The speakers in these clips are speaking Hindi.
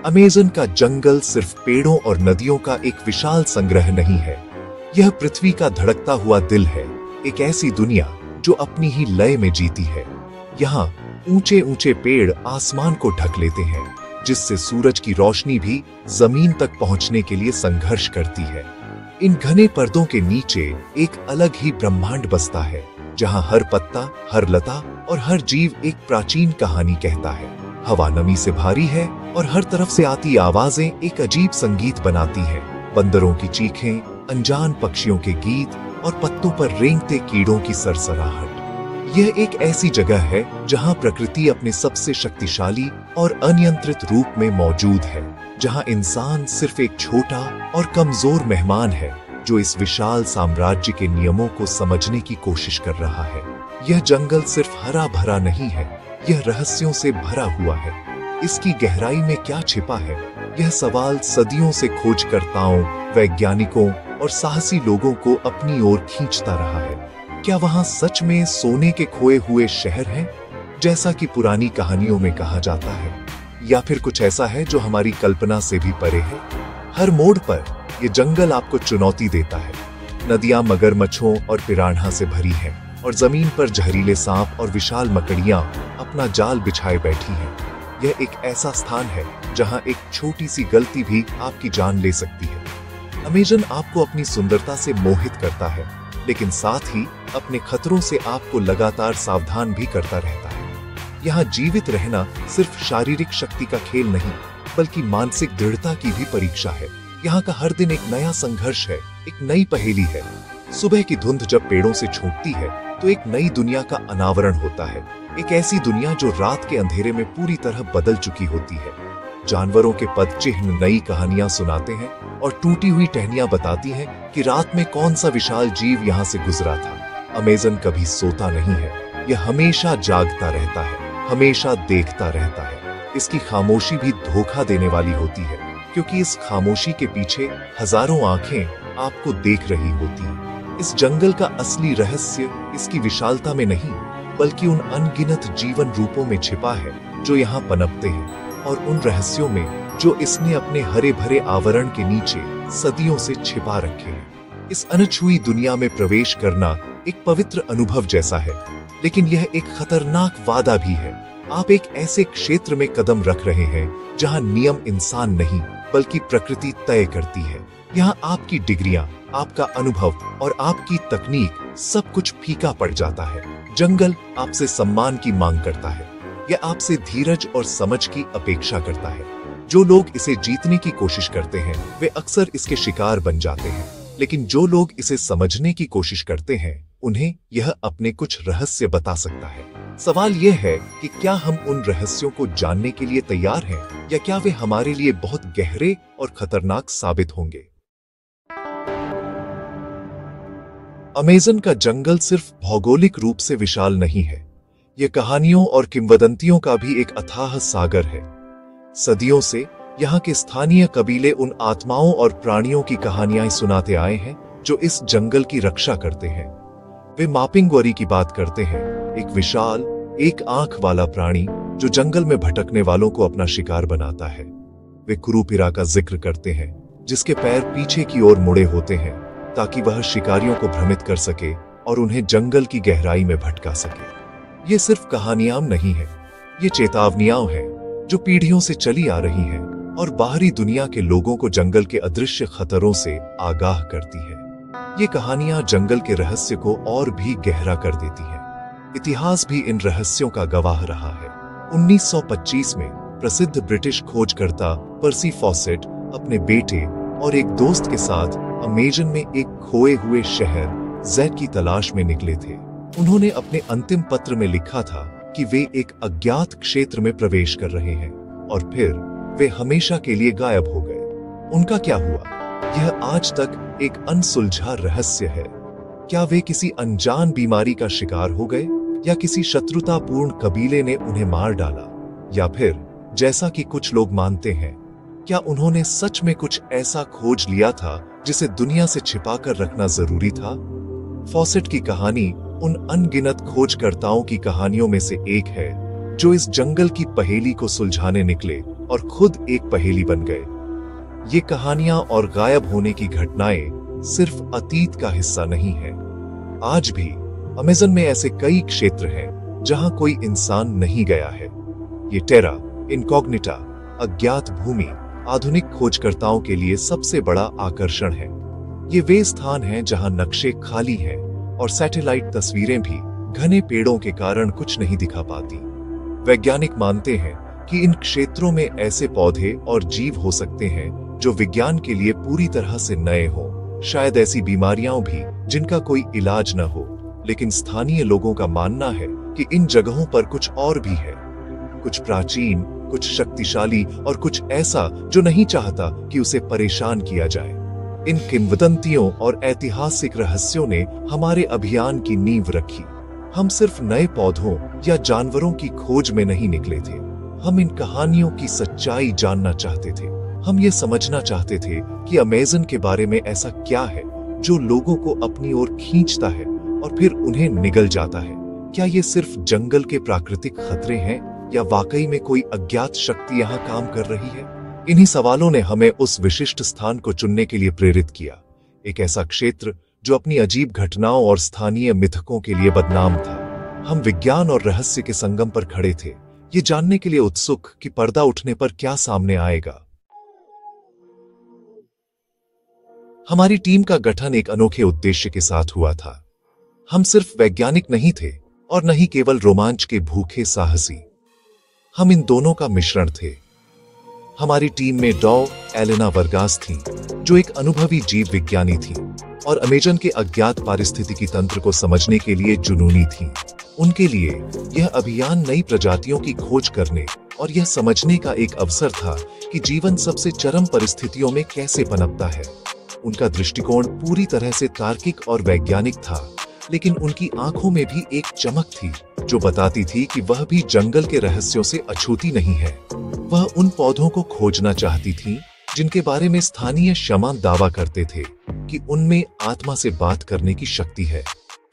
अमेज़न का जंगल सिर्फ पेड़ों और नदियों का एक विशाल संग्रह नहीं है। यह पृथ्वी का धड़कता हुआ दिल है, एक ऐसी दुनिया जो अपनी ही लय में जीती है। यहाँ ऊंचे ऊंचे पेड़ आसमान को ढक लेते हैं, जिससे सूरज की रोशनी भी जमीन तक पहुंचने के लिए संघर्ष करती है। इन घने पर्दों के नीचे एक अलग ही ब्रह्मांड बसता है, जहां हर पत्ता, हर लता और हर जीव एक प्राचीन कहानी कहता है। हवा नमी से भारी है और हर तरफ से आती आवाजें एक अजीब संगीत बनाती हैं। बंदरों की चीखें, अनजान पक्षियों के गीत और पत्तों पर रेंगते कीड़ों की सरसराहट। यह एक ऐसी जगह है जहां प्रकृति अपने सबसे शक्तिशाली और अनियंत्रित रूप में मौजूद है, जहां इंसान सिर्फ एक छोटा और कमजोर मेहमान है जो इस विशाल साम्राज्य के नियमों को समझने की कोशिश कर रहा है। यह जंगल सिर्फ हरा भरा नहीं है, यह रहस्यों से भरा हुआ है। इसकी गहराई में क्या छिपा है, यह सवाल सदियों से खोजकर्ताओं, वैज्ञानिकों और साहसी लोगों को अपनी ओर खींचता रहा है। क्या वहां सच में सोने के खोए हुए शहर हैं, जैसा कि पुरानी कहानियों में कहा जाता है, या फिर कुछ ऐसा है जो हमारी कल्पना से भी परे है? हर मोड़ पर यह जंगल आपको चुनौती देता है। नदियां मगरमच्छों और पिरान्हा से भरी हैं, और जमीन पर जहरीले सांप और विशाल मकड़ियां अपना जाल बिछाए बैठी हैं। यह एक ऐसा स्थान है जहां एक छोटी सी गलती भी आपकी जान ले सकती है। अमेज़न आपको अपनी सुंदरता से मोहित करता है, लेकिन साथ ही अपने खतरों से आपको लगातार सावधान भी करता रहता है। यहाँ जीवित रहना सिर्फ शारीरिक शक्ति का खेल नहीं, बल्कि मानसिक दृढ़ता की भी परीक्षा है। यहाँ का हर दिन एक नया संघर्ष है, एक नई पहेली है। सुबह की धुंध जब पेड़ों से छूटती है तो एक नई दुनिया का अनावरण होता है, एक ऐसी दुनिया जो रात के अंधेरे में पूरी तरह बदल चुकी होती है। जानवरों के पद चिन्ह नई कहानियां सुनाते हैं और टूटी हुई टहनियां बताती हैं कि रात में कौन सा विशाल जीव यहाँ से गुजरा था। अमेज़न कभी सोता नहीं है, यह हमेशा जागता रहता है, हमेशा देखता रहता है। इसकी खामोशी भी धोखा देने वाली होती है, क्योंकि इस खामोशी के पीछे हजारों आंखें आपको देख रही होती हैं। इस जंगल का असली रहस्य इसकी विशालता में नहीं, बल्कि उन अनगिनत जीवन रूपों में छिपा है जो यहाँ पनपते हैं, और उन रहस्यों में जो इसने अपने हरे भरे आवरण के नीचे सदियों से छिपा रखे हैं। इस अनछुई दुनिया में प्रवेश करना एक पवित्र अनुभव जैसा है, लेकिन यह एक खतरनाक वादा भी है। आप एक ऐसे क्षेत्र में कदम रख रहे हैं जहां नियम इंसान नहीं, बल्कि प्रकृति तय करती है। यहाँ आपकी डिग्रियां, आपका अनुभव और आपकी तकनीक सब कुछ फीका पड़ जाता है। जंगल आपसे सम्मान की मांग करता है, यह आपसे धीरज और समझ की अपेक्षा करता है। जो लोग इसे जीतने की कोशिश करते हैं वे अक्सर इसके शिकार बन जाते हैं, लेकिन जो लोग इसे समझने की कोशिश करते हैं उन्हें यह अपने कुछ रहस्य बता सकता है। सवाल यह है कि क्या हम उन रहस्यों को जानने के लिए तैयार हैं, या क्या वे हमारे लिए बहुत गहरे और खतरनाक साबित होंगे। अमेज़न का जंगल सिर्फ भौगोलिक रूप से विशाल नहीं है, यह कहानियों और किंवदंतियों का भी एक अथाह सागर है। सदियों से यहाँ के स्थानीय कबीले उन आत्माओं और प्राणियों की कहानियां सुनाते आए हैं जो इस जंगल की रक्षा करते हैं। वे मापिंगवरी की बात करते हैं, एक विशाल, एक आंख वाला प्राणी जो जंगल में भटकने वालों को अपना शिकार बनाता है। वे कुरुपिरा का जिक्र करते हैं, जिसके पैर पीछे की ओर मुड़े होते हैं ताकि वह शिकारियों को भ्रमित कर सके और उन्हें जंगल की गहराई में भटका सके। ये सिर्फ कहानियां नहीं है, ये चेतावनियां हैं जो पीढ़ियों से चली आ रही हैं और बाहरी दुनिया के लोगों को जंगल के अदृश्य खतरों से आगाह करती है। ये कहानियां जंगल के रहस्य को और भी गहरा कर देती हैं। इतिहास भी इन रहस्यों का गवाह रहा है। 1925 में प्रसिद्ध ब्रिटिश खोजकर्ता पर्सी फॉसेट अपने बेटे और एक दोस्त के साथ अमेज़न में एक खोए हुए शहर ज़ेड की तलाश में निकले थे। उन्होंने अपने अंतिम पत्र में लिखा था कि वे एक अज्ञात क्षेत्र में प्रवेश कर रहे हैं, और फिर वे हमेशा के लिए गायब हो गए। उनका क्या हुआ, यह आज तक एक अनसुलझा रहस्य है। क्या वे किसी अनजान बीमारी का शिकार हो गए, या किसी शत्रुतापूर्ण कबीले ने उन्हें मार डाला, या फिर जैसा कि कुछ लोग मानते हैं, क्या उन्होंने सच में कुछ ऐसा खोज लिया था जिसे दुनिया से छिपाकर रखना जरूरी था। फॉसेट की कहानी उन अनगिनत खोजकर्ताओं की कहानियों में से एक है जो इस जंगल की पहेली को सुलझाने निकले और खुद एक पहेली बन गए। ये कहानियां और गायब होने की घटनाएं सिर्फ अतीत का हिस्सा नहीं है। आज भी अमेज़न में ऐसे कई क्षेत्र हैं जहां कोई इंसान नहीं गया है। ये टेरा इनकॉग्निटा, अज्ञात भूमि, आधुनिक खोजकर्ताओं के लिए सबसे बड़ा आकर्षण है। ये वे स्थान हैं जहां नक्शे खाली हैं और सैटेलाइट तस्वीरें भी घने पेड़ों के कारण कुछ नहीं दिखा पाती। वैज्ञानिक मानते हैं कि इन क्षेत्रों में ऐसे पौधे और जीव हो सकते हैं जो विज्ञान के लिए पूरी तरह से नए हों। शायद ऐसी बीमारियां भी जिनका कोई इलाज न हो, लेकिन स्थानीय लोगों का मानना है कि इन जगहों पर कुछ और भी है, कुछ प्राचीन, कुछ शक्तिशाली और कुछ ऐसा जो नहीं चाहता कि उसे परेशान किया जाए। इन किंवदंतियों और ऐतिहासिक रहस्यों ने हमारे अभियान की नींव रखी। हम सिर्फ नए पौधों या जानवरों की खोज में नहीं निकले थे। हम इन कहानियों की सच्चाई जानना चाहते थे। हम ये समझना चाहते थे कि अमेज़न के बारे में ऐसा क्या है जो लोगों को अपनी ओर खींचता है और फिर उन्हें निगल जाता है। क्या ये सिर्फ जंगल के प्राकृतिक खतरे हैं या वाकई में कोई अज्ञात शक्ति यहाँ काम कर रही है? इन्हीं सवालों ने हमें उस विशिष्ट स्थान को चुनने के लिए प्रेरित किया। एक ऐसा क्षेत्र जो अपनी अजीब घटनाओं और स्थानीय मिथकों के लिए बदनाम था। हम विज्ञान और रहस्य के संगम पर खड़े थे, ये जानने के लिए उत्सुक कि पर्दा उठने पर क्या सामने आएगा। हमारी टीम का गठन एक अनोखे उद्देश्य के साथ हुआ था। हम सिर्फ वैज्ञानिक नहीं थे और न ही केवल रोमांच के भूखे साहसी। हम इन दोनों का मिश्रण थे। हमारी टीम में डॉ एलेना वर्गास थी, जो एक अनुभवी जीव विज्ञानी थी और अमेज़न के अज्ञात पारिस्थितिकी तंत्र को समझने के लिए जुनूनी थी। उनके लिए यह अभियान नई प्रजातियों की खोज करने और यह समझने का एक अवसर था कि जीवन सबसे चरम परिस्थितियों में कैसे पनपता है। उनका दृष्टिकोण पूरी तरह से तार्किक और वैज्ञानिक था, लेकिन उनकी आंखों में भी एक चमक थी जो बताती थी कि वह भी जंगल के रहस्यों से अछूती नहीं है। वह उन पौधों को खोजना चाहती थी जिनके बारे में स्थानीय शमान दावा करते थे कि उनमें आत्मा से बात करने की शक्ति है।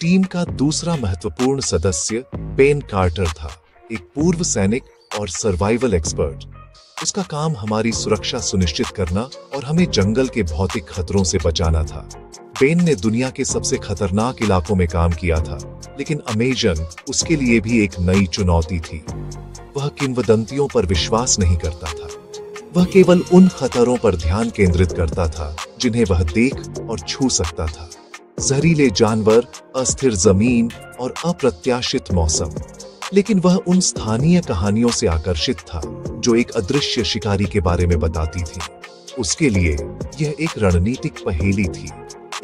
टीम का दूसरा महत्वपूर्ण सदस्य बेन कार्टर था, एक पूर्व सैनिक और सर्वाइवल एक्सपर्ट। उसका काम हमारी सुरक्षा सुनिश्चित करना और हमें जंगल के भौतिक खतरों से बचाना था। बेन ने दुनिया के सबसे खतरनाक इलाकों में काम किया था, लेकिन अमेज़न उसके लिए भी एक नई चुनौती थी। वह किंवदंतियों पर विश्वास नहीं करता था। वह केवल उन खतरों पर ध्यान केंद्रित करता था जिन्हें वह देख और छू सकता था। जहरीले जानवर, अस्थिर जमीन और अप्रत्याशित मौसम। लेकिन वह उन स्थानीय कहानियों से आकर्षित था जो एक अदृश्य शिकारी के बारे में बताती थी। उसके लिए यह एक रणनीतिक पहेली थी,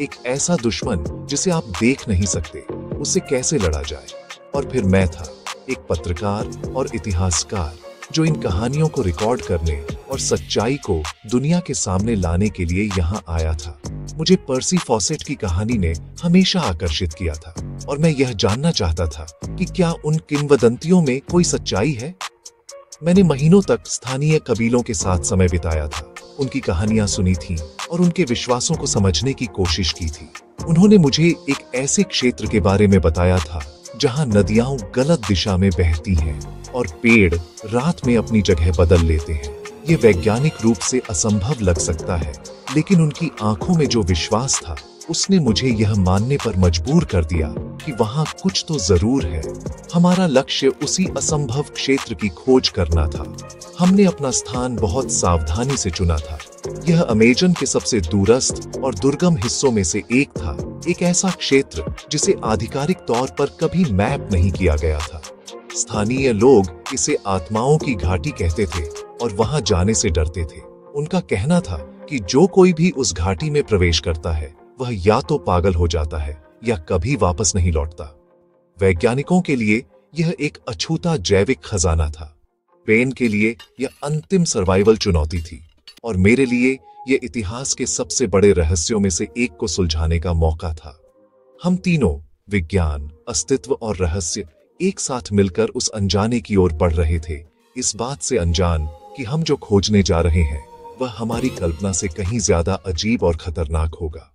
एक ऐसा दुश्मन जिसे आप देख नहीं सकते, उससे कैसे लड़ा जाए। और फिर मैं था, एक पत्रकार और इतिहासकार जो इन कहानियों को रिकॉर्ड करने और सच्चाई को दुनिया के सामने लाने के लिए यहाँ आया था। मुझे पर्सी फॉसेट की कहानी ने हमेशा आकर्षित किया था और मैं यह जानना चाहता था कि क्या उन किंवदंतियों में कोई सच्चाई है। मैंने महीनों तक स्थानीय कबीलों के साथ समय बिताया था, उनकी कहानियां सुनी थीं और उनके विश्वासों को समझने की कोशिश की थी। उन्होंने मुझे एक ऐसे क्षेत्र के बारे में बताया था जहां नदियां गलत दिशा में बहती हैं और पेड़ रात में अपनी जगह बदल लेते हैं। ये वैज्ञानिक रूप से असंभव लग सकता है, लेकिन उनकी आंखों में जो विश्वास था उसने मुझे यह मानने पर मजबूर कर दिया कि वहां कुछ तो जरूर है। हमारा लक्ष्य उसी असंभव क्षेत्र की खोज करना था। हमने अपना स्थान बहुत सावधानी से चुना था। यह अमेज़न के सबसे दूरस्थ और दुर्गम हिस्सों में से एक था, एक ऐसा क्षेत्र जिसे आधिकारिक तौर पर कभी मैप नहीं किया गया था। स्थानीय लोग इसे आत्माओं की घाटी कहते थे और वहां जाने से डरते थे। उनका कहना था कि जो कोई भी उस घाटी में प्रवेश करता है वह या तो पागल हो जाता है या कभी वापस नहीं लौटता। वैज्ञानिकों के लिए यह एक अछूता जैविक खजाना था। बेन के लिए यह अंतिम सर्वाइवल चुनौती थी और मेरे लिए यह इतिहास के सबसे बड़े रहस्यों में से एक को सुलझाने का मौका था। हम तीनों, विज्ञान, अस्तित्व और रहस्य, एक साथ मिलकर उस अनजाने की ओर बढ़ रहे थे, इस बात से अनजान कि हम जो खोजने जा रहे हैं वह हमारी कल्पना से कहीं ज्यादा अजीब और खतरनाक होगा।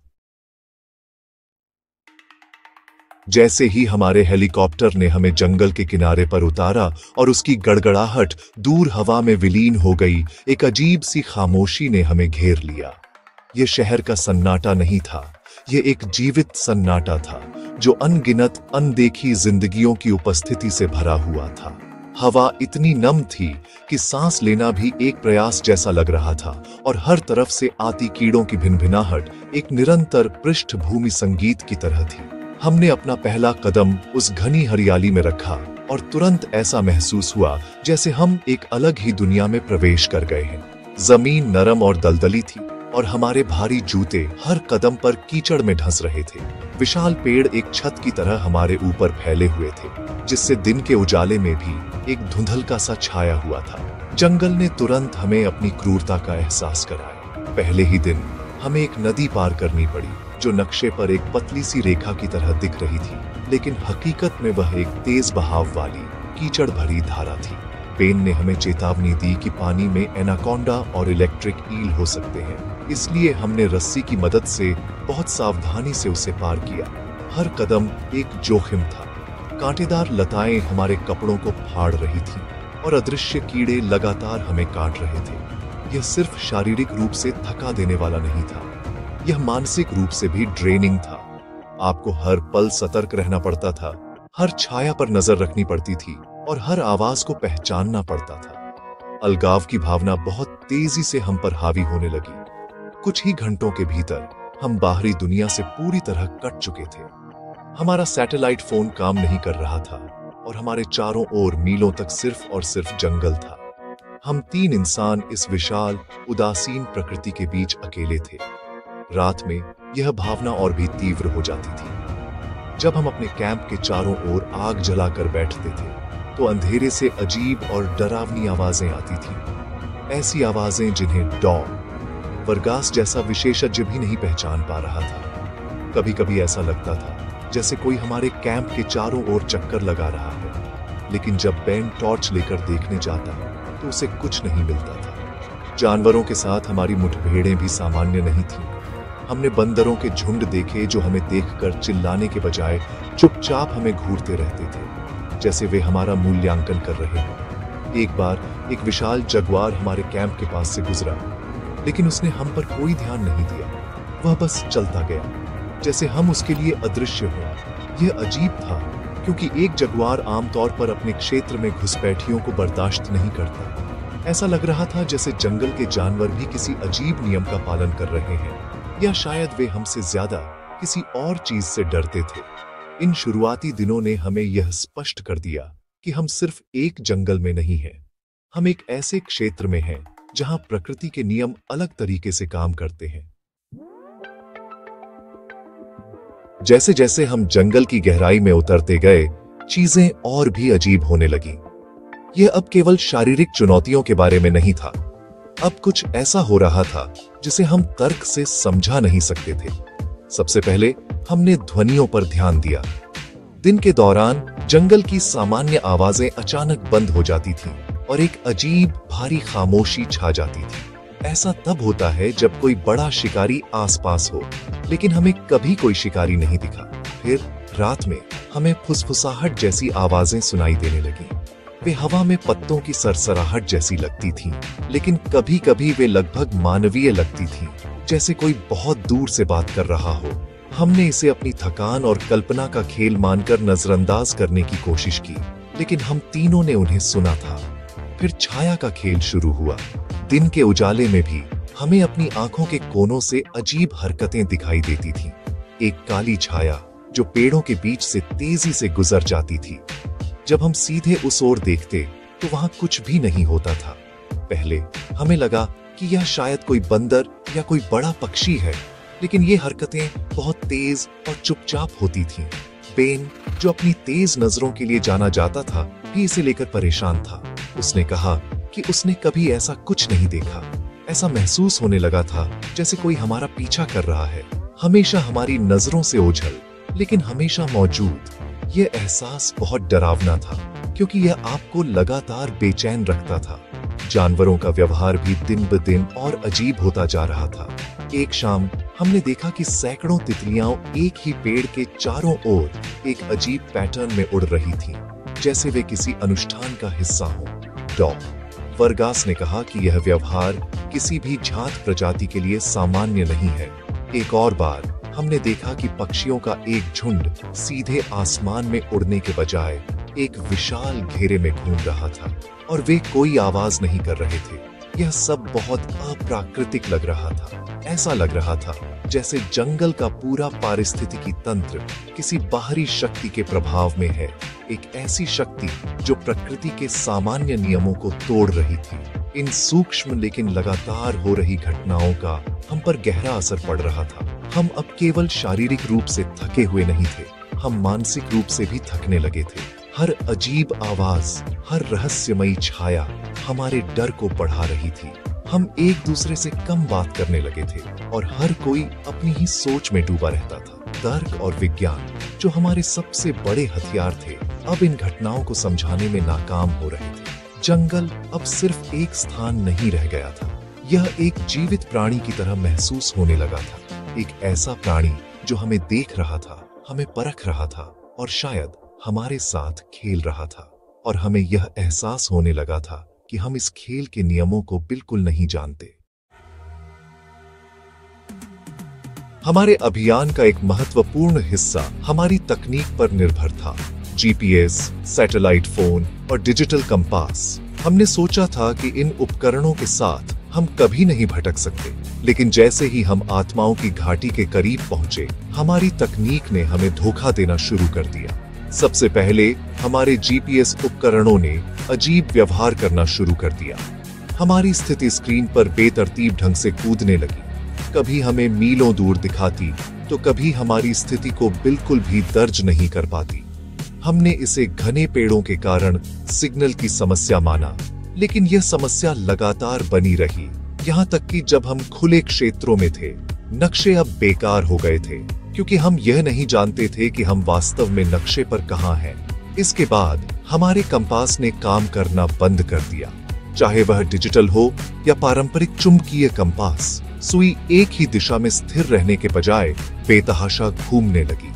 जैसे ही हमारे हेलीकॉप्टर ने हमें जंगल के किनारे पर उतारा और उसकी गड़गड़ाहट दूर हवा में विलीन हो गई, एक अजीब सी खामोशी ने हमें घेर लिया। यह शहर का सन्नाटा नहीं था, यह एक जीवित सन्नाटा था जो अनगिनत अनदेखी जिंदगियों की उपस्थिति से भरा हुआ था। हवा इतनी नम थी कि सांस लेना भी एक प्रयास जैसा लग रहा था और हर तरफ से आती कीड़ों की भिनभिनाहट एक निरंतर पृष्ठभूमि संगीत की तरह थी। हमने अपना पहला कदम उस घनी हरियाली में रखा और तुरंत ऐसा महसूस हुआ जैसे हम एक अलग ही दुनिया में प्रवेश कर गए हैं। जमीन नरम और दलदली थी और हमारे भारी जूते हर कदम पर कीचड़ में धंस रहे थे। विशाल पेड़ एक छत की तरह हमारे ऊपर फैले हुए थे, जिससे दिन के उजाले में भी एक धुंधलका सा छाया हुआ था। जंगल ने तुरंत हमें अपनी क्रूरता का एहसास कराया। पहले ही दिन हमें एक नदी पार करनी पड़ी जो नक्शे पर एक पतली सी रेखा की तरह दिख रही थी, लेकिन हकीकत में वह एक तेज बहाव वाली कीचड़ भरी धारा थी। बेन ने हमें चेतावनी दी कि पानी में एनाकोंडा और इलेक्ट्रिक ईल हो सकते हैं, इसलिए हमने रस्सी की मदद से बहुत सावधानी से उसे पार किया। हर कदम एक जोखिम था। कांटेदार लताएं हमारे कपड़ों को फाड़ रही थीं और अदृश्य कीड़े लगातार हमें काट रहे थे। यह सिर्फ शारीरिक रूप से थका देने वाला नहीं था, यह मानसिक रूप से भी ड्रेनिंग था। आपको हर पल सतर्क रहना पड़ता था, हर छाया पर नजर रखनी पड़ती थी और हर आवाज को पहचानना पड़ता था। अलगाव की भावना बहुत तेजी से हम पर हावी होने लगी। कुछ ही घंटों के भीतर हम बाहरी दुनिया से पूरी तरह कट चुके थे। हमारा सैटेलाइट फोन काम नहीं कर रहा था और हमारे चारों ओर मीलों तक सिर्फ और सिर्फ जंगल था। हम 3 इंसान इस विशाल उदासीन प्रकृति के बीच अकेले थे। रात में यह भावना और भी तीव्र हो जाती थी। जब हम अपने कैंप के चारों ओर आग जलाकर बैठते थे तो अंधेरे से अजीब और डरावनी आवाजें आती थीं। ऐसी आवाजें जिन्हें डॉग वर्गास जैसा विशेषज्ञ भी नहीं पहचान पा रहा था। कभी कभी ऐसा लगता था जैसे कोई हमारे कैंप के चारों ओर चक्कर लगा रहा है, लेकिन जब बेन टॉर्च लेकर देखने जाता तो उसे कुछ नहीं मिलता था। जानवरों के साथ हमारी मुठभेड़ें भी सामान्य नहीं थीं। हमने बंदरों के झुंड देखे जो हमें देखकर चिल्लाने के बजाय चुपचाप हमें घूरते रहते थे, जैसे वे हमारा मूल्यांकन कर रहे हों। एक बार एक विशाल जगुआर हमारे कैंप के पास से गुजरा, लेकिन उसने हम पर कोई ध्यान नहीं दिया। वह बस चलता गया, जैसे हम उसके लिए अदृश्य हों। यह अजीब था, क्योंकि एक जगुआर आमतौर पर अपने क्षेत्र में घुसपैठियों को बर्दाश्त नहीं करता। ऐसा लग रहा था जैसे जंगल के जानवर भी किसी अजीब नियम का पालन कर रहे हैं, या शायद वे हमसे ज्यादा किसी और चीज से डरते थे। इन शुरुआती दिनों ने हमें यह स्पष्ट कर दिया कि हम सिर्फ एक जंगल में नहीं हैं, हम एक ऐसे क्षेत्र में हैं जहां प्रकृति के नियम अलग तरीके से काम करते हैं। जैसे जैसे हम जंगल की गहराई में उतरते गए, चीजें और भी अजीब होने लगी। यह अब केवल शारीरिक चुनौतियों के बारे में नहीं था, अब कुछ ऐसा हो रहा था जिसे हम तर्क से समझा नहीं सकते थे। सबसे पहले हमने ध्वनियों पर ध्यान दिया। दिन के दौरान जंगल की सामान्य आवाजें अचानक बंद हो जाती थीं और एक अजीब भारी खामोशी छा जाती थी। ऐसा तब होता है जब कोई बड़ा शिकारी आसपास हो, लेकिन हमें कभी कोई शिकारी नहीं दिखा। फिर रात में हमें फुसफुसाहट जैसी आवाजें सुनाई देने लगी। वे हवा में पत्तों की सरसराहट जैसी लगती थीं, लेकिन कभी कभी वे लगभग मानवीय लगती थीं, जैसे कोई बहुत दूर से बात कर रहा हो। हमने इसे अपनी थकान और कल्पना का खेल मानकर नजरअंदाज करने की कोशिश की, लेकिन हम तीनों ने उन्हें सुना था। फिर छाया का खेल शुरू हुआ। दिन के उजाले में भी हमें अपनी आंखों के कोनों से अजीब हरकतें दिखाई देती थीं। एक काली छाया जो पेड़ों के बीच से तेजी से गुजर जाती थी। जब हम सीधे उस ओर देखते तो वहां कुछ भी नहीं होता था। पहले हमें लगा कि यह शायद कोई बंदर या कोई बड़ा पक्षी है, लेकिन ये हरकतें बहुत तेज और चुपचाप होती थीं। बेन, जो अपनी तेज नजरों के लिए जाना जाता था, भी इसे लेकर परेशान था। उसने कहा कि उसने कभी ऐसा कुछ नहीं देखा। ऐसा महसूस होने लगा था जैसे कोई हमारा पीछा कर रहा है, हमेशा हमारी नजरों से ओझल, लेकिन हमेशा मौजूद। यह एहसास बहुत डरावना था, क्योंकि यह आपको लगातार बेचैन रखता था। जानवरों का व्यवहार भी दिन ब दिन और अजीब होता जा रहा था। एक शाम हमने देखा कि सैकड़ों तितलियां एक ही पेड़ के चारों ओर एक अजीब पैटर्न में उड़ रही थीं, जैसे वे किसी अनुष्ठान का हिस्सा हो। डॉ. वर्गास ने कहा कि यह व्यवहार किसी भी जात प्रजाति के लिए सामान्य नहीं है। एक और बार हमने देखा कि पक्षियों का एक झुंड सीधे आसमान में उड़ने के बजाय एक विशाल घेरे में घूम रहा था और वे कोई आवाज नहीं कर रहे थे। यह सब बहुत अप्राकृतिक लग रहा था। ऐसा लग रहा था जैसे जंगल का पूरा पारिस्थितिकी तंत्र किसी बाहरी शक्ति के प्रभाव में है, एक ऐसी शक्ति जो प्रकृति के सामान्य नियमों को तोड़ रही थी। इन सूक्ष्म लेकिन लगातार हो रही घटनाओं का हम पर गहरा असर पड़ रहा था। हम अब केवल शारीरिक रूप से थके हुए नहीं थे, हम मानसिक रूप से भी थकने लगे थे। हर अजीब आवाज, हर रहस्यमयी छाया हमारे डर को बढ़ा रही थी। हम एक दूसरे से कम बात करने लगे थे और हर कोई अपनी ही सोच में डूबा रहता था। तर्क और विज्ञान, जो हमारे सबसे बड़े हथियार थे, अब इन घटनाओं को समझाने में नाकाम हो रहे थे। जंगल अब सिर्फ एक स्थान नहीं रह गया था, यह एक जीवित प्राणी की तरह महसूस होने लगा था। एक ऐसा प्राणी जो हमें देख रहा था, हमें परख रहा था और शायद हमारे साथ खेल रहा था। और हमें यह एहसास होने लगा था कि हम इस खेल के नियमों को बिल्कुल नहीं जानते। हमारे अभियान का एक महत्वपूर्ण हिस्सा हमारी तकनीक पर निर्भर था। जीपीएस, सैटेलाइट फोन और डिजिटल कंपास। हमने सोचा था कि इन उपकरणों के साथ हम कभी नहीं भटक सकते, लेकिन जैसे ही हम आत्माओं की घाटी के करीब पहुंचे, हमारी तकनीक ने हमें धोखा देना शुरू कर दिया। सबसे पहले हमारे जीपीएस उपकरणों ने अजीब व्यवहार करना शुरू कर दिया। हमारी स्थिति स्क्रीन पर बेतरतीब ढंग से कूदने लगी। कभी हमें मीलों दूर दिखाती तो कभी हमारी स्थिति को बिल्कुल भी दर्ज नहीं कर पाती। हमने इसे घने पेड़ों के कारण सिग्नल की समस्या माना, लेकिन यह समस्या लगातार बनी रही, यहाँ तक कि जब हम खुले क्षेत्रों में थे, नक्शे अब बेकार हो गए थे, क्योंकि हम यह नहीं जानते थे कि हम वास्तव में नक्शे पर कहाँ हैं। इसके बाद हमारे कंपास ने काम करना बंद कर दिया। चाहे वह डिजिटल हो या पारंपरिक चुंबकीय कंपास, सुई एक ही दिशा में स्थिर रहने के बजाय बेतहाशा घूमने लगी।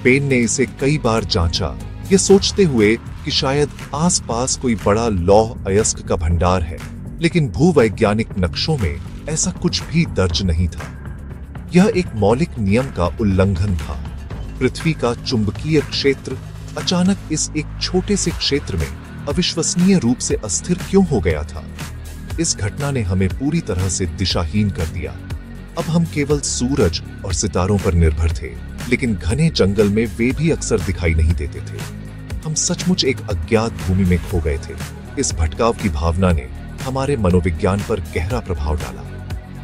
पेन ने इसे कई बार जांचा, ये सोचते हुए कि शायद आसपास कोई बड़ा लौह अयस्क का भंडार है, लेकिन भूवैज्ञानिक नक्शों में ऐसा कुछ भी दर्ज नहीं था। यह एक मौलिक नियम का उल्लंघन था। पृथ्वी का चुंबकीय क्षेत्र अचानक इस एक छोटे से क्षेत्र में अविश्वसनीय रूप से अस्थिर क्यों हो गया था? इस घटना ने हमें पूरी तरह से दिशाहीन कर दिया। अब हम केवल सूरज और सितारों पर निर्भर थे, लेकिन घने जंगल में वे भी अक्सर दिखाई नहीं देते थे। हम सचमुच एक अज्ञात भूमि में खो गए थे। इस भटकाव की भावना ने हमारे मनोविज्ञान पर गहरा प्रभाव डाला।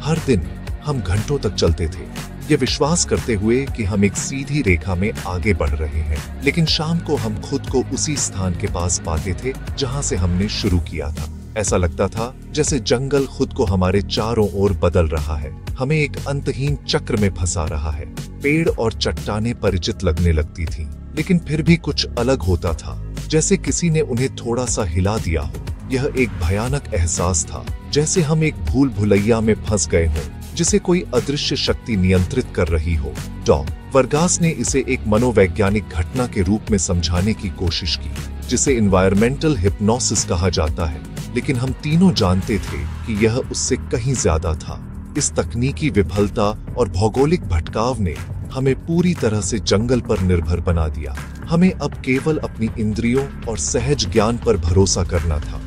हर दिन हम घंटों तक चलते थे, ये विश्वास करते हुए कि हम एक सीधी रेखा में आगे बढ़ रहे हैं, लेकिन शाम को हम खुद को उसी स्थान के पास पाते थे जहां से हमने शुरू किया था। ऐसा लगता था जैसे जंगल खुद को हमारे चारों ओर बदल रहा है, हमें एक अंतहीन चक्र में फंसा रहा है। पेड़ और चट्टानें परिचित लगने लगती थीं, लेकिन फिर भी कुछ अलग होता था, जैसे किसी ने उन्हें थोड़ा सा हिला दिया हो। यह एक भयानक एहसास था, जैसे हम एक भूल भुलैया में फंस गए हों, जिसे कोई अदृश्य शक्ति नियंत्रित कर रही हो। डॉ. वर्गास ने इसे एक मनोवैज्ञानिक घटना के रूप में समझाने की कोशिश की, जिसे एनवायरमेंटल हिप्नोसिस कहा जाता है, लेकिन हम तीनों जानते थे कि यह उससे कहीं ज्यादा था। इस तकनीकी विफलता और भौगोलिक भटकाव ने हमें पूरी तरह से जंगल पर निर्भर बना दिया। हमें अब केवल अपनी इंद्रियों और सहज ज्ञान पर भरोसा करना था,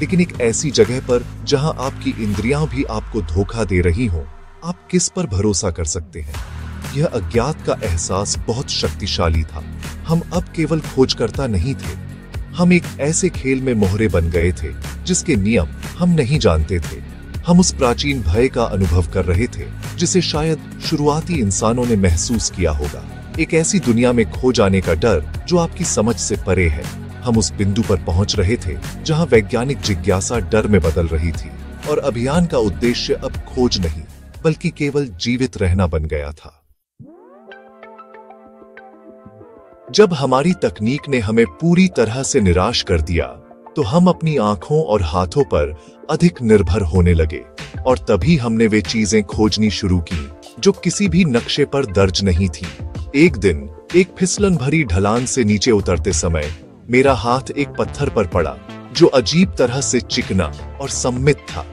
लेकिन एक ऐसी जगह पर जहां आपकी इंद्रियां भी आपको धोखा दे रही हों, आप किस पर भरोसा कर सकते हैं? यह अज्ञात का एहसास बहुत शक्तिशाली था। हम अब केवल खोजकर्ता नहीं थे, हम एक ऐसे खेल में मोहरे बन गए थे जिसके नियम हम नहीं जानते थे। हम उस प्राचीन भय का अनुभव कर रहे थे जिसे शायद शुरुआती इंसानों ने महसूस किया होगा, एक ऐसी दुनिया में खो जाने का डर जो आपकी समझ से परे है। हम उस बिंदु पर पहुंच रहे थे जहां वैज्ञानिक जिज्ञासा डर में बदल रही थी और अभियान का उद्देश्य अब खोज नहीं बल्कि केवल जीवित रहना बन गया था। जब हमारी तकनीक ने हमें पूरी तरह से निराश कर दिया, तो हम अपनी आंखों और हाथों पर अधिक निर्भर होने लगे और तभी हमने वे चीजें खोजनी शुरू की जो किसी भी नक्शे पर दर्ज नहीं थी। एक दिन एक फिसलन भरी ढलान से नीचे उतरते समय मेरा हाथ एक पत्थर पर पड़ा जो अजीब तरह से चिकना और सममित था।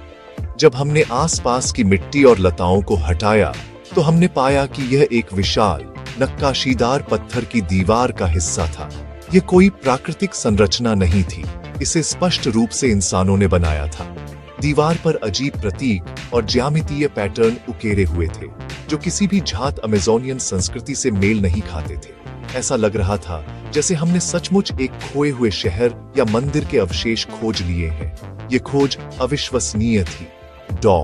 जब हमने आसपास की मिट्टी और लताओं को हटाया तो हमने पाया कि यह एक विशाल नक्काशीदार पत्थर की दीवार का हिस्सा था। यह कोई प्राकृतिक संरचना नहीं थी, इसे स्पष्ट रूप से इंसानों ने बनाया था। दीवार पर अजीब प्रतीक और ज्यामितीय पैटर्न उकेरे हुए थे जो किसी भी झात अमेज़ोनियन संस्कृति से मेल नहीं खाते थे। ऐसा लग रहा था जैसे हमने सचमुच एक खोए हुए शहर या मंदिर के अवशेष खोज लिए हैं। ये खोज अविश्वसनीय थी। डॉ.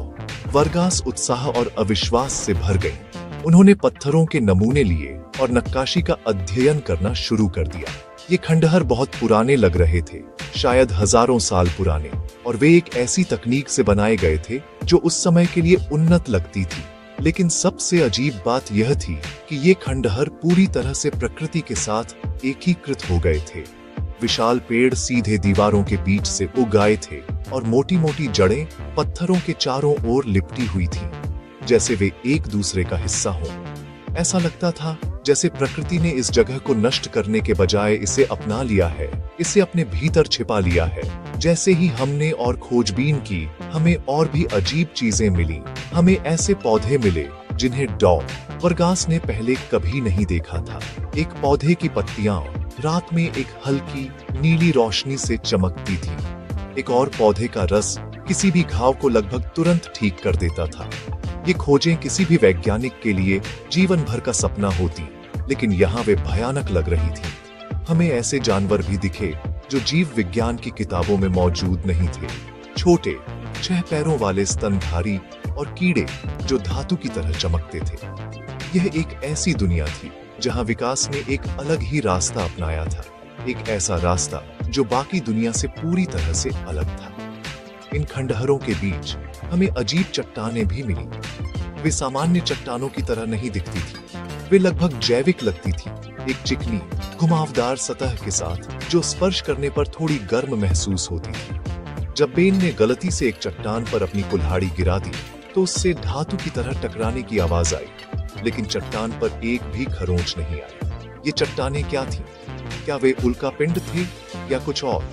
वर्गास उत्साह और अविश्वास से भर गई। उन्होंने पत्थरों के नमूने लिए और नक्काशी का अध्ययन करना शुरू कर दिया। ये खंडहर बहुत पुराने लग रहे थे, शायद हजारों साल पुराने, और वे एक ऐसी तकनीक से बनाए गए थे जो उस समय के लिए उन्नत लगती थी। लेकिन सबसे अजीब बात यह थी कि ये खंडहर पूरी तरह से प्रकृति के साथ एकीकृत हो गए थे। विशाल पेड़ सीधे दीवारों के बीच से उग आए थे और मोटी मोटी जड़ें पत्थरों के चारों ओर लिपटी हुई थीं, जैसे वे एक दूसरे का हिस्सा हों। ऐसा लगता था जैसे प्रकृति ने इस जगह को नष्ट करने के बजाय इसे अपना लिया है, इसे अपने भीतर छिपा लिया है। जैसे ही हमने और खोजबीन की, हमें और भी अजीब चीजें मिली। हमें ऐसे पौधे मिले जिन्हें डॉ. वर्गास ने पहले कभी नहीं देखा था। एक पौधे की पत्तियां रात में एक हल्की नीली रोशनी से चमकती थी। एक और पौधे का रस किसी भी घाव को लगभग तुरंत ठीक कर देता था। ये खोजें किसी भी वैज्ञानिक के लिए जीवन भर का सपना होती, लेकिन यहाँ वे भयानक लग रही थी। हमें ऐसे जानवर भी दिखे जो जीव विज्ञान की किताबों में मौजूद नहीं थे। छोटे 6 पैरों वाले स्तनधारी और कीड़े जो धातु की तरह चमकते थे। यह एक ऐसी दुनिया थी जहां विकास ने एक अलग ही रास्ता अपनाया था, एक ऐसा रास्ता जो बाकी दुनिया से पूरी तरह से अलग था। इन खंडहरों के बीच हमें अजीब चट्टानें भी मिली। वे सामान्य चट्टानों की तरह नहीं दिखती थी, वे लगभग जैविक लगती थी, एक चिकनी घुमावदार सतह के साथ जो स्पर्श करने पर थोड़ी गर्म महसूस होती थी। जब बेन ने गलती से एक चट्टान पर अपनी कुल्हाड़ी गिरा दी तो उससे धातु की तरह टकराने की आवाज आई, लेकिन चट्टान पर एक भी खरोंच नहीं आई। ये चट्टानें क्या थीं? क्या वे उल्कापिंड थे या कुछ और?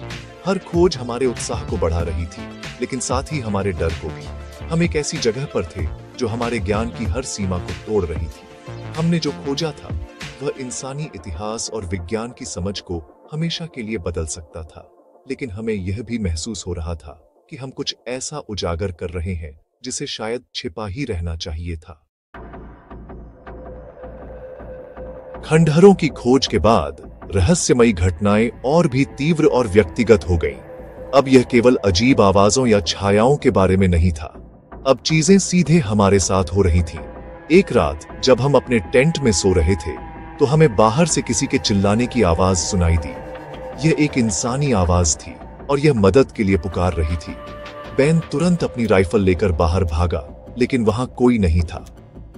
हर खोज हमारे उत्साह को बढ़ा रही थी, लेकिन साथ ही हमारे डर को भी। हम एक ऐसी जगह पर थे जो हमारे ज्ञान की हर सीमा को तोड़ रही थी। हमने जो खोजा था वह इंसानी इतिहास और विज्ञान की समझ को हमेशा के लिए बदल सकता था, लेकिन हमें यह भी महसूस हो रहा था कि हम कुछ ऐसा उजागर कर रहे हैं जिसे शायद छिपा ही रहना चाहिए था। खंडहरों की खोज के बाद रहस्यमयी घटनाएं और भी तीव्र और व्यक्तिगत हो गईं। अब यह केवल अजीब आवाजों या छायाओं के बारे में नहीं था, अब चीजें सीधे हमारे साथ हो रही थीं। एक रात जब हम अपने टेंट में सो रहे थे तो हमें बाहर से किसी के चिल्लाने की आवाज सुनाई दी। यह एक इंसानी आवाज थी और यह मदद के लिए पुकार रही थी। बेन तुरंत अपनी राइफल लेकर बाहर भागा, लेकिन वहां कोई नहीं था।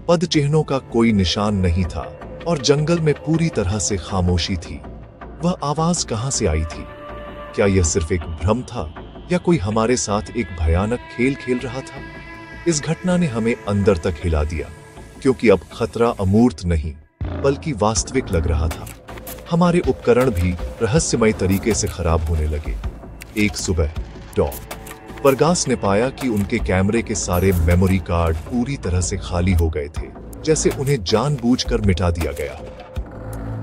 पद चिन्हों का कोई निशान नहीं था और जंगल में पूरी तरह से खामोशी थी। वह आवाज कहां से आई थी? क्या यह सिर्फ एक भ्रम था या कोई हमारे साथ एक भयानक खेल खेल रहा था? इस घटना ने हमें अंदर तक हिला दिया, क्योंकि अब खतरा अमूर्त नहीं बल्कि वास्तविक लग रहा था। हमारे उपकरण भी रहस्यमय तरीके से खराब होने लगे। एक सुबह डॉ. वर्गास ने पाया कि उनके कैमरे के सारे मेमोरी कार्ड पूरी तरह से खाली हो गए थे, जैसे उन्हें जानबूझकर मिटा दिया गया।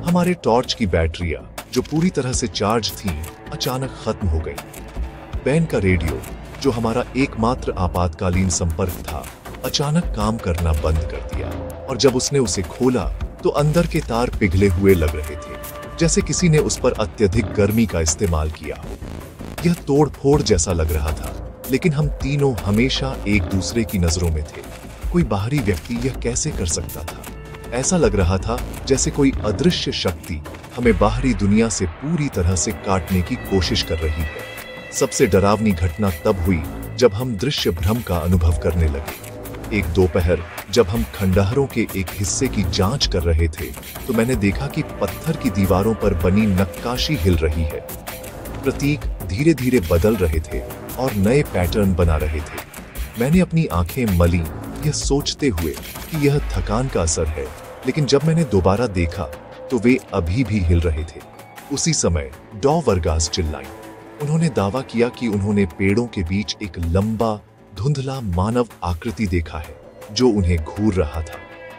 हमारे टॉर्च की बैटरियां जो पूरी तरह से चार्ज थीं, अचानक खत्म हो गईं। बेन का रेडियो जो हमारा एकमात्र आपातकालीन संपर्क था, अचानक काम करना बंद कर दिया, और जब उसने उसे खोला तो अंदर के तार पिघले हुए लग रहे थे, जैसे किसी ने उस पर अत्यधिक गर्मी का इस्तेमाल किया हो। यह तोड़-फोड़ जैसा लग रहा था, लेकिन हम तीनों हमेशा एक दूसरे की नजरों में थे। कोई बाहरी व्यक्ति यह कैसे कर सकता था? ऐसा लग रहा था जैसे कोई अदृश्य शक्ति हमें बाहरी दुनिया से पूरी तरह से काटने की कोशिश कर रही है। सबसे डरावनी घटना तब हुई जब हम दृश्य भ्रम का अनुभव करने लगे। एक दोपहर जब हम खंडहरों के एक हिस्से की जांच कर रहे थे तो मैंने देखा कि पत्थर की दीवारों पर बनी नक्काशी हिल रही है। प्रतीक धीरे धीरे बदल रहे थे और नए पैटर्न बना रहे थे। मैंने अपनी आंखें मली, यह सोचते हुए कि यह थकान का असर है, लेकिन जब मैंने दोबारा देखा तो वे अभी भी हिल रहे थे। उसी समय डॉ वर्गास चिल्लाई। उन्होंने दावा किया कि उन्होंने पेड़ों के बीच एक लंबा धुंधला मानव आकृति देखा है जो उन्हें घूर रहा था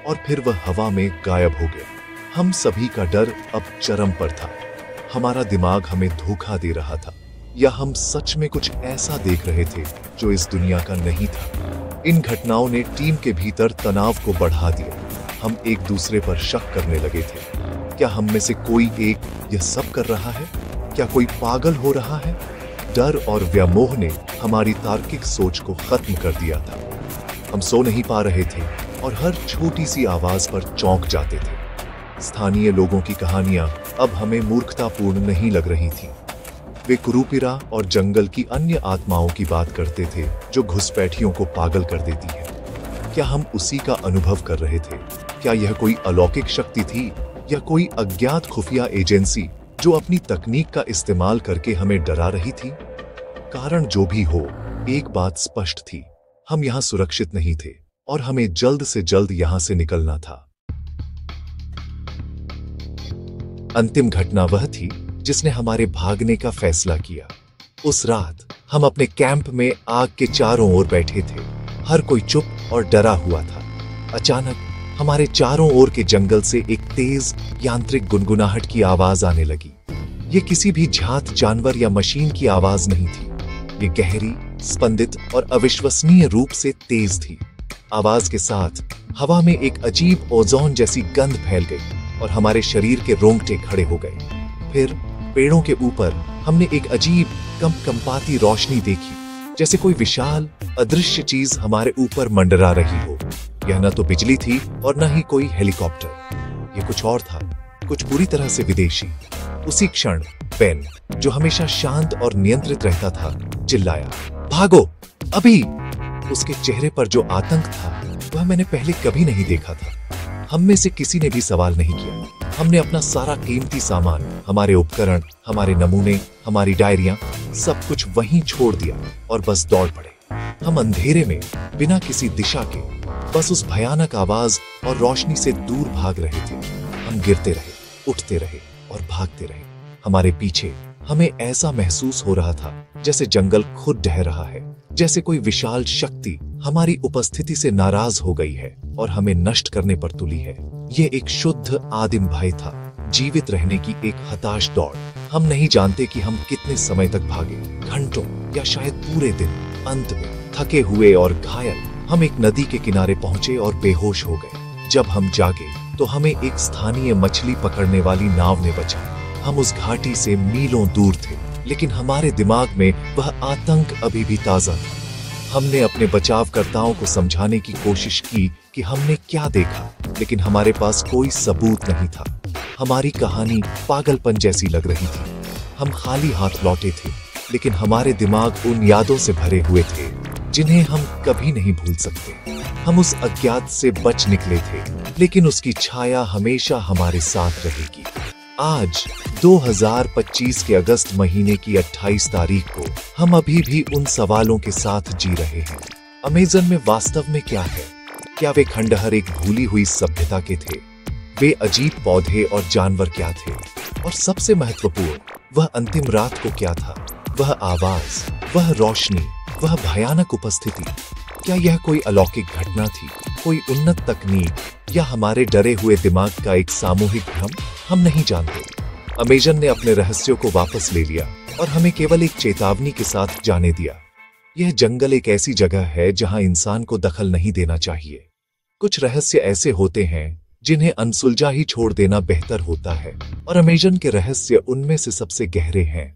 और फिर वह हवा में गायब हो गया। हम सभी का डर अब चरम पर था। हमारा दिमाग हमें धोखा दे रहा था, या हम सच में कुछ ऐसा देख रहे थे जो इस दुनिया का नहीं था। इन घटनाओं ने टीम के भीतर तनाव को बढ़ा दिया। हम एक दूसरे पर शक करने लगे थे। क्या हम में से कोई एक यह सब कर रहा है? क्या कोई पागल हो रहा है? डर और व्यामोह ने हमारी तार्किक सोच को खत्म कर दिया था। हम सो नहीं पा रहे थे और हर छोटी सी आवाज पर चौंक जाते थे। स्थानीय लोगों की कहानियां अब हमें मूर्खतापूर्ण नहीं लग रही थी। वे कुरूपिरा और जंगल की अन्य आत्माओं की बात करते थे जो घुसपैठियों को पागल कर देती है। क्या हम उसी का अनुभव कर रहे थे? क्या यह कोई अलौकिक शक्ति थी या कोई अज्ञात खुफिया एजेंसी जो अपनी तकनीक का इस्तेमाल करके हमें डरा रही थी? कारण जो भी हो, एक बात स्पष्ट थी, हम यहां सुरक्षित नहीं थे और हमें जल्द से जल्द यहां से निकलना था। अंतिम घटना वह थी जिसने हमारे भागने का फैसला किया। उस रात हम अपने कैंप में आग के चारों ओर बैठे थे। हर कोई चुप और डरा हुआ था। अचानक हमारे चारों ओर के जंगल से एक तेज यांत्रिक गुनगुनाहट की आवाज आने लगी। ये किसी भी जात जानवर या मशीन की आवाज नहीं थी। ये गहरी, स्पंदित और अविश्वसनीय रूप से तेज थी। आवाज के साथ हवा में एक अजीब ओजोन जैसी गंध फैल गई और हमारे शरीर के रोंगटे खड़े हो गए। फिर पेड़ों के ऊपर हमने एक अजीब कंपकंपाती रोशनी देखी, जैसे कोई विशाल अदृश्य चीज हमारे ऊपर मंडरा रही हो। यह न तो बिजली थी और न ही कोई हेलीकॉप्टर। यह कुछ और था, कुछ पूरी तरह से विदेशी। उसी क्षण बेन, जो हमेशा शांत और नियंत्रित रहता था, चिल्लाया, भागो अभी। उसके चेहरे पर जो आतंक था वह मैंने पहले कभी नहीं देखा था। हम में से किसी ने भी सवाल नहीं किया। हमने अपना सारा कीमती सामान, हमारे उपकरण, हमारे नमूने, हमारी डायरियां, सब कुछ वहीं छोड़ दिया और बस दौड़ पड़े। हम अंधेरे में बिना किसी दिशा के बस उस भयानक आवाज और रोशनी से दूर भाग रहे थे। हम गिरते रहे, उठते रहे और भागते रहे। हमारे पीछे हमें ऐसा महसूस हो रहा था जैसे जंगल खुद ढह रहा है, जैसे कोई विशाल शक्ति हमारी उपस्थिति से नाराज हो गई है और हमें नष्ट करने पर तुली है। ये एक शुद्ध आदिम भय था, जीवित रहने की एक हताश दौड़। हम नहीं जानते कि हम कितने समय तक भागे, घंटों या शायद पूरे दिन। अंत में थके हुए और घायल हम एक नदी के किनारे पहुंचे और बेहोश हो गए। जब हम जागे तो हमें एक स्थानीय मछली पकड़ने वाली नाव ने बचाया। हम उस घाटी से मीलों दूर थे, लेकिन हमारे दिमाग में वह आतंक अभी भी ताजा था। हमने अपने बचावकर्ताओं को समझाने की कोशिश की कि हमने क्या देखा, लेकिन हमारे पास कोई सबूत नहीं था। हमारी कहानी पागलपन जैसी लग रही थी। हम खाली हाथ लौटे थे, लेकिन हमारे दिमाग उन यादों से भरे हुए थे जिन्हें हम कभी नहीं भूल सकते। हम उस अज्ञात से बच निकले थे, लेकिन उसकी छाया हमेशा हमारे साथ रहेगी। आज 2025 के अगस्त महीने की 28 तारीख को हम अभी भी उन सवालों के साथ जी रहे हैं। अमेज़न में वास्तव में क्या है? क्या वे खंडहर एक भूली हुई सभ्यता के थे? वे अजीब पौधे और जानवर क्या थे? और सबसे महत्वपूर्ण, वह अंतिम रात को क्या था? वह आवाज, वह रोशनी, वह भयानक उपस्थिति, क्या यह कोई अलौकिक घटना थी, कोई उन्नत तकनीक, या हमारे डरे हुए दिमाग का एक सामूहिक भ्रम? हम नहीं जानते। अमेज़न ने अपने रहस्यों को वापस ले लिया और हमें केवल एक चेतावनी के साथ जाने दिया। यह जंगल एक ऐसी जगह है जहां इंसान को दखल नहीं देना चाहिए। कुछ रहस्य ऐसे होते हैं जिन्हें अनसुलझा ही छोड़ देना बेहतर होता है, और अमेज़न के रहस्य उनमें से सबसे गहरे हैं।